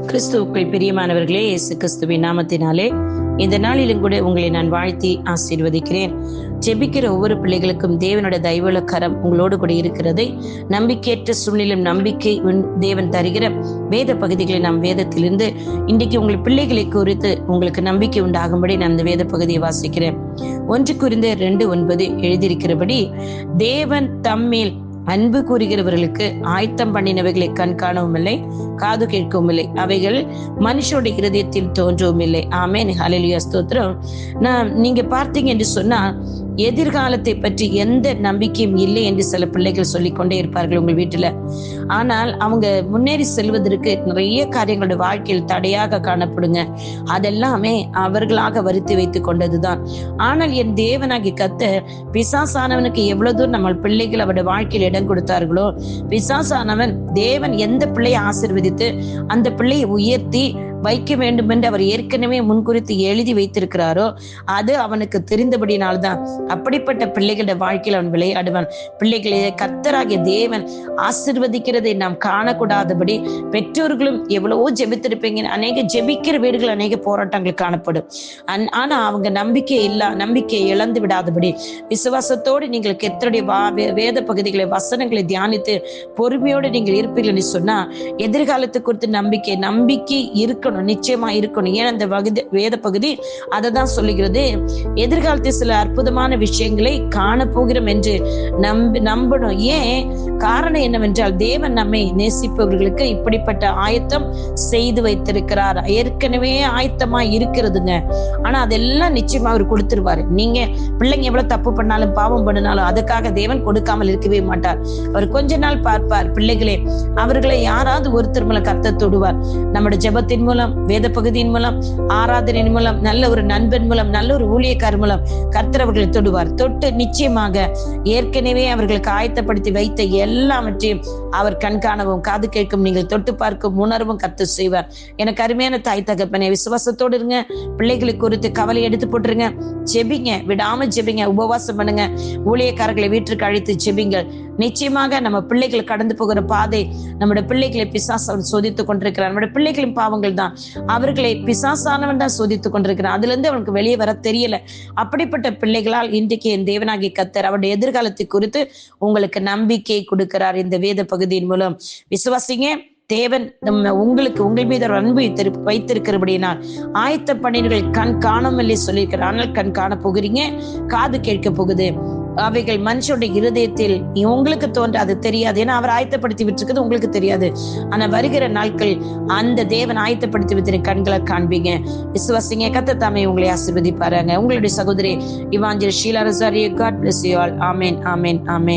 கிறிஸ்துவுக்குள் பிரியமானவர்களே, இயேசு கிறிஸ்துவின் நாமத்தினாலே இந்த நாளிலும் கூட உங்களை நான் வாழ்த்தி ஆசீர்வதிக்கிறேன். ஜெபிக்கிற ஒவ்வொரு பிள்ளைகளுக்கும் தேவனோட தயவுள்ள கரம் உங்களோடு கூட இருக்கிறதை, நம்பிக்கையற்ற சூழ்நிலையும் நம்பிக்கை தேவன் தருகிற வேத பகுதிகளை நாம் வேதத்திலிருந்து இன்றைக்கு உங்கள் பிள்ளைகளை குறித்து உங்களுக்கு நம்பிக்கை உண்டாகும்படி நான் இந்த வேத பகுதியை வாசிக்கிறேன். 1 கொரிந்தியர் 2:9 எழுதியிருக்கிறபடி, தேவன் தம்மேல் அன்பு கூறுகிறவர்களுக்கு ஆயத்தம் பண்ணினவைகளை கண் காணவும் இல்லை, காது கேட்கவும் இல்லை, அவைகள் மனுஷனுடைய இருதயத்தில் தோன்றவும் இல்லை. ஆமென், ஹல்லேலூயா, ஸ்தோத்திரம். நீங்க பார்த்தீங்க என்று சொன்னா, எதிர்காலத்தை பற்றி எந்த நம்பிக்கையும் இல்லை என்று சில பிள்ளைகள் சொல்லிக்கொண்டே இருப்பார்கள் உங்கள் வீட்டுல. ஆனால் அவங்க முன்னேறி செல்வதற்கு நிறைய காரியங்களுடைய வாழ்க்கையில் தடையாக காணப்படுங்க. அதெல்லாமே அவர்களாக வருத்தி வைத்துக் கொண்டதுதான். ஆனால் என் தேவனாகி கர்த்தர் பிசாசானவனுக்கு எவ்வளவு தூரம் நம்ம பிள்ளைகள் அவருடைய வாழ்க்கையில் இடம் கொடுத்தார்களோ, பிசாசானவன் தேவன் எந்த பிள்ளையை ஆசீர்வதித்து அந்த பிள்ளையை உயர்த்தி வைக்க வேண்டும் என்று அவர் ஏற்கனவே முன்குறித்து எழுதி வைத்திருக்கிறாரோ, அது அவனுக்கு தெரிந்தபடினால்தான் அப்படிப்பட்ட பிள்ளைகளுடைய வாழ்க்கையில் அவன் விளையாடுவான். பிள்ளைகளை கர்த்தராகிய தேவன் ஆசீர்வதிக்கிறதை நாம் காணக்கூடாதபடி பெற்றோர்களும் எவ்வளவோ ஜெபித்திருப்பீங்க. அநேக ஜெபிக்கிற வீடுகள் அநேக போராட்டங்கள் காணப்படும். ஆனா அவங்க நம்பிக்கையை இழந்து விடாதபடி விசுவாசத்தோடு நீங்கள் கர்த்தருடைய வேத பகுதிகளை வசனங்களை தியானித்து பொறுமையோடு நீங்கள் இருப்பீர்கள் என்று சொன்னா, எதிர்காலத்தை குறித்து நம்பிக்கை இருக்கணும், நிச்சயமா இருக்கணும். ஏன் அந்த வேத பகுதி அதை தான் சொல்லுகிறது. எதிர்காலத்தில் சில அற்புதமான விஷயங்களை காணப்போகிறோம் என்று நம்பணும். ஏன் காரணம் என்னவென்றால், தேவன் நம்மை நேசிப்பவர்களுக்கு இப்படிப்பட்ட ஆயத்தம் செய்து வைத்திருக்கிறார். ஏற்கனவே ஆயத்தமா இருக்கிறதுங்க. ஆனா அதெல்லாம் நிச்சயமா அவர் கொடுத்துருவாரு. நீங்க பிள்ளைங்க எவ்வளவு தப்பு பண்ணாலும் பாவம் பண்ணினாலும் அதுக்காக தேவன் கொடுக்காமல் இருக்கவே மாட்டார். அவர் கொஞ்ச நாள் பார்ப்பார். பிள்ளைகளே, அவர்களை யாராவது ஒருத்தர் மூலம் கர்த்தர் தொடுவார். நம்முடைய ஜெபத்தின் மூலம், வேத பகுதியின் மூலம், ஆராதனையின் மூலம், நல்ல ஒரு நண்பன் மூலம், நல்ல ஒரு ஊழியக்காரர் மூலம் கர்த்தர் அவர்களை தொடுவார். தொட்டு நிச்சயமாக ஏற்கனவே அவர்களுக்கு ஆயத்தப்படுத்தி வைத்த எல்லாவற்றையும் அவர் கண்காணவும் காது கேட்கும், நீங்கள் தொட்டு பார்க்கும் உணர்வும் கர்த்தர் செய்வார். எனக்கு அருமையான தாய் தகப்பனே, விசுவாசத்தோடு இருங்க. பிள்ளைகளை குறித்து கவலை எடுத்து போட்டுருங்க. ஜெபிங்க, விடாம ஜெபிங்க, உபவாசம் பண்ணுங்க. ஊழியக்காரர்களை வீட்டிற்கு அழைத்து ஜெபிங்கள். நிச்சயமாக நம்ம பிள்ளைகள் கடந்து போகிற பாதை, நம்முடைய பிள்ளைகளை பிசாசு சோதித்துக் கொண்டிருக்கிறார். நம்முடைய பிள்ளைகளின் பாவங்கள் தான் அவர்களை பிசாசானவன் தான் சோதித்துக் கொண்டிருக்கிறான். அதுல இருந்து அவனுக்கு வெளியே வர தெரியல. அப்படிப்பட்ட பிள்ளைகளால் இன்றைக்கு என் தேவனாகிய கர்த்தர் அவருடைய எதிர்காலத்தை குறித்து உங்களுக்கு நம்பிக்கை கொடுக்கிறார். இந்த வேத பகுதியின் மூலம் விசுவாசிங்க. தேவன் உங்கள் மீது அன்பு வைத்திருக்கிறபடினால் ஆயத்த பண்ணினர்கள் கண் காணவில்லை சொல்லியிருக்கிறார். ஆனால் கண் காண போகிறீங்க, காது கேட்க போகுது. அவைகள் மனுஷனுடைய இருதயத்தில் உங்களுக்கு தோன்ற அது தெரியாது. ஏன்னா அவர் ஆயத்தப்படுத்தி விட்டுருக்குது, உங்களுக்கு தெரியாது. ஆனா வருகிற நாட்கள் அந்த தேவன் ஆயத்தப்படுத்தி விட்டு கண்களை காண்பீங்க. விசுவாசிங்க. கர்த்தர் தாமே உங்களை ஆசீர்வதிப்பாருங்க. உங்களுடைய சகோதரி evangelist Sheela Rosario. God bless you all. ஆமென், ஆமென், ஆமென்.